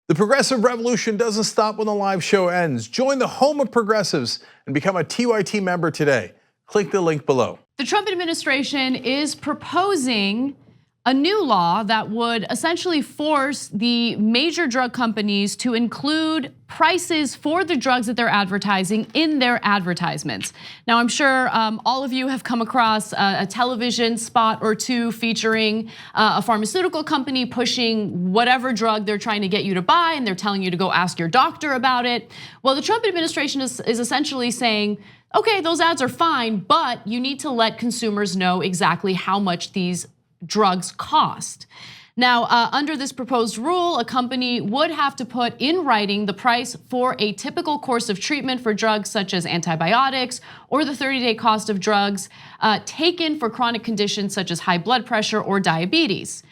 The progressive revolution doesn't stop when the live show ends. Join the home of progressives and become a TYT member today. Click the link below. The Trump administration is proposing a new law that would essentially force the major drug companies to include prices for the drugs that they're advertising in their advertisements. Now, I'm sure all of you have come across a television spot or two featuring a pharmaceutical company pushing whatever drug they're trying to get you to buy, and they're telling you to go ask your doctor about it. Well, the Trump administration is essentially saying, okay, those ads are fine, but you need to let consumers know exactly how much these drugs cost. Now, under this proposed rule, a company would have to put in writing the price for a typical course of treatment for drugs such as antibiotics, or the 30-day cost of drugs taken for chronic conditions such as high blood pressure or diabetes.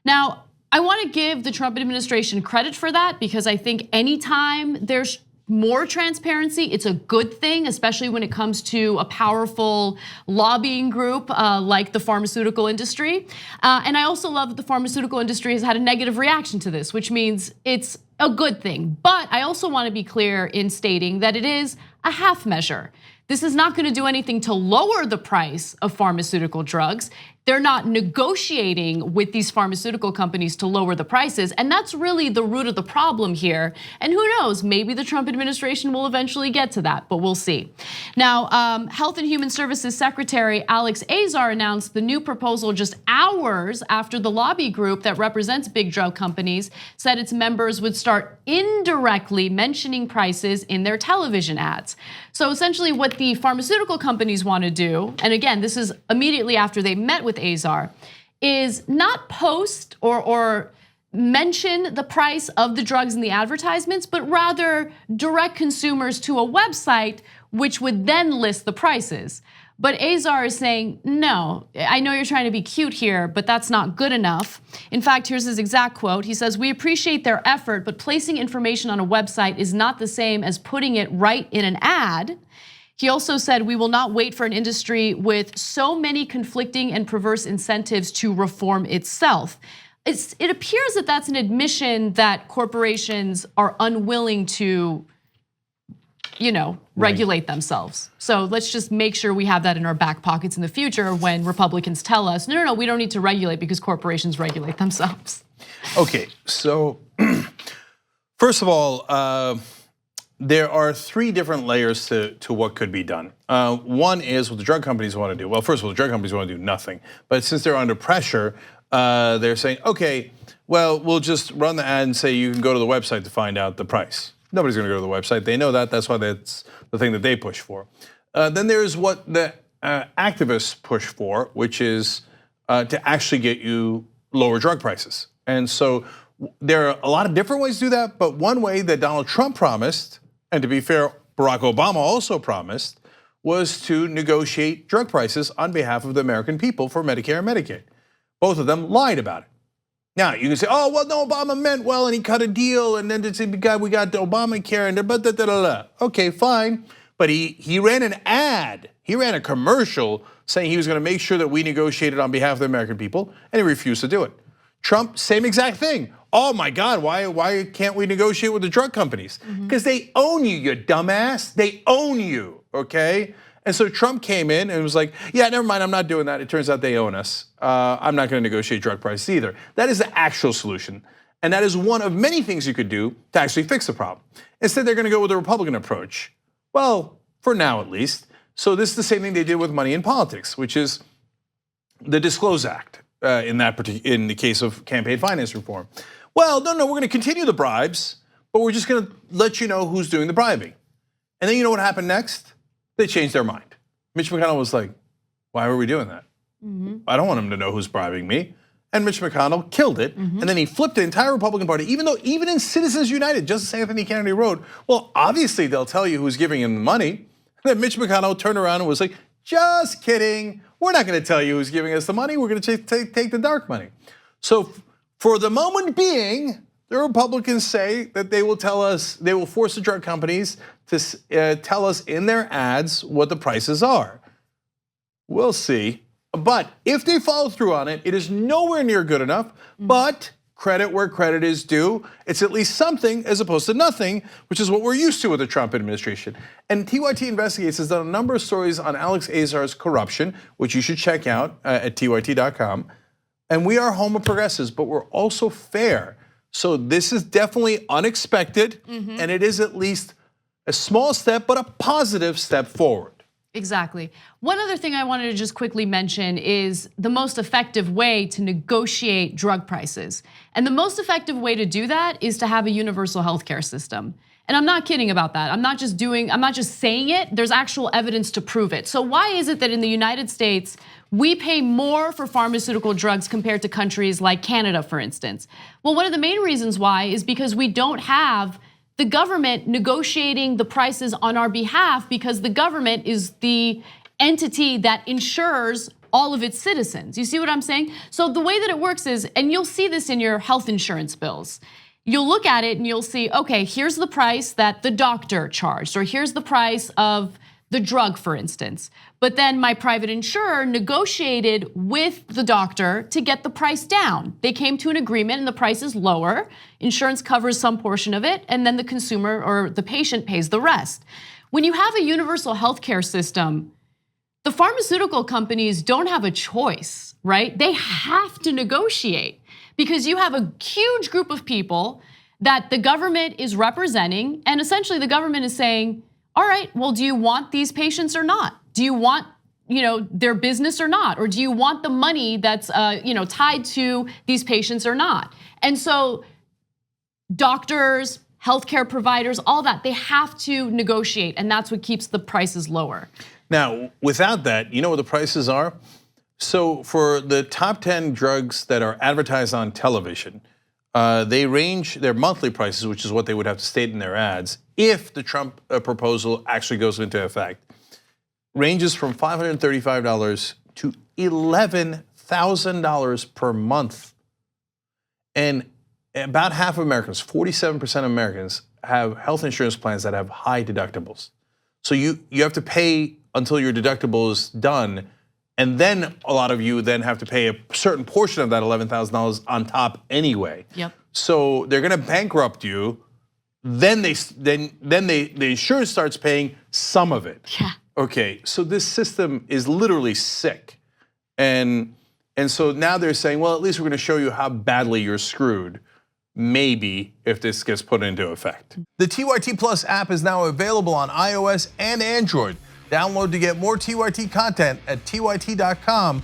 Now, I want to give the Trump administration credit for that, because I think anytime there's more transparency, it's a good thing, especially when it comes to a powerful lobbying group like the pharmaceutical industry. And I also love that the pharmaceutical industry has had a negative reaction to this, which means it's a good thing. But I also want to be clear in stating that it is a half measure. This is not going to do anything to lower the price of pharmaceutical drugs. They're not negotiating with these pharmaceutical companies to lower the prices, and that's really the root of the problem here. And who knows, maybe the Trump administration will eventually get to that, but we'll see. Now, Health and Human Services Secretary Alex Azar announced the new proposal just hours after the lobby group that represents big drug companies said its members would start indirectly mentioning prices in their television ads. So essentially what the pharmaceutical companies want to do, and again, this is immediately after they met with Azar, is not post or mention the price of the drugs in the advertisements, but rather direct consumers to a website which would then list the prices. But Azar is saying, no, I know you're trying to be cute here, but that's not good enough. In fact, here's his exact quote. He says, "We appreciate their effort, but placing information on a website is not the same as putting it right in an ad." He also said, "We will not wait for an industry with so many conflicting and perverse incentives to reform itself." It appears that that's an admission that corporations are unwilling to, regulate themselves. So let's just make sure we have that in our back pockets in the future when Republicans tell us, no, we don't need to regulate because corporations regulate themselves. Okay, so first of all, there are three different layers to what could be done. One is what the drug companies want to do. Well, first of all, the drug companies want to do nothing. But since they're under pressure, they're saying, okay, well, we'll just run the ad and say you can go to the website to find out the price. Nobody's going to go to the website. They know that. That's why that's the thing that they push for. Then there's what the activists push for, which is to actually get you lower drug prices. And so there are a lot of different ways to do that. But one way that Donald Trump promised, and to be fair, Barack Obama also promised, was to negotiate drug prices on behalf of the American people for Medicare and Medicaid. Both of them lied about it. Now, you can say, oh, well, no, Obama meant well, and he cut a deal, and then we got Obamacare, and da-da-da-da. Okay, fine. But he ran an ad, he ran a commercial saying he was going to make sure that we negotiated on behalf of the American people, and he refused to do it. Trump, same exact thing. Oh my God, why can't we negotiate with the drug companies? Because they own you, you dumbass. They own you, okay? And so Trump came in and was like, yeah, never mind, I'm not doing that. It turns out they own us. I'm not going to negotiate drug prices either. That is the actual solution. And that is one of many things you could do to actually fix the problem. Instead, they're going to go with a Republican approach. Well, for now at least. So this is the same thing they did with money in politics, which is the Disclose Act in the case of campaign finance reform. Well, no, we're going to continue the bribes, but we're just going to let you know who's doing the bribing. And then you know what happened next? They changed their mind. Mitch McConnell was like, why were we doing that? I don't want him to know who's bribing me. And Mitch McConnell killed it. And then he flipped the entire Republican Party, even in Citizens United, Justice Anthony Kennedy wrote, well, obviously they'll tell you who's giving him the money. And then Mitch McConnell turned around and was like, just kidding. We're not going to tell you who's giving us the money. We're going to take the dark money. So for the moment being, the Republicans say that they will force the drug companies to tell us in their ads what the prices are. We'll see. But if they follow through on it, it is nowhere near good enough. But credit where credit is due. It's at least something as opposed to nothing, which is what we're used to with the Trump administration. And TYT Investigates has done a number of stories on Alex Azar's corruption, which you should check out at tyt.com. And we are home of progressives, but we're also fair. So this is definitely unexpected, and it is at least a small step, but a positive step forward. Exactly. One other thing I wanted to just quickly mention is the most effective way to negotiate drug prices. And the most effective way to do that is to have a universal healthcare system. And I'm not kidding about that. I'm not just saying it, there's actual evidence to prove it. So why is it that in the United States, we pay more for pharmaceutical drugs compared to countries like Canada, for instance? Well, one of the main reasons why is because we don't have the government negotiating the prices on our behalf, because the government is the entity that insures all of its citizens. You see what I'm saying? So the way that it works is, and you'll see this in your health insurance bills, you'll look at it and you'll see, okay, here's the price that the doctor charged, or here's the price of the drug, for instance. But then my private insurer negotiated with the doctor to get the price down. They came to an agreement and the price is lower. Insurance covers some portion of it, and then the consumer or the patient pays the rest. When you have a universal healthcare system, the pharmaceutical companies don't have a choice, right? They have to negotiate because you have a huge group of people that the government is representing, and essentially the government is saying, all right, well, do you want these patients or not? Do you want, their business or not? Or do you want the money that's, tied to these patients or not? And so doctors, healthcare providers, all that, they have to negotiate, and that's what keeps the prices lower. Now, without that, you know what the prices are? So for the top 10 drugs that are advertised on television, they range their monthly prices, which is what they would have to state in their ads, if the Trump proposal actually goes into effect, ranges from $535 to $11,000 per month. And about half of Americans, 47% of Americans, have health insurance plans that have high deductibles. So you have to pay until your deductible is done, and then a lot of you then have to pay a certain portion of that $11,000 on top anyway. Yep. So they're gonna bankrupt you. Then the insurance starts paying some of it. Yeah. Okay, so this system is literally sick, and so now they're saying, well, at least we're gonna show you how badly you're screwed. Maybe if this gets put into effect. The TYT Plus app is now available on iOS and Android. Download to get more TYT content at tyt.com/app.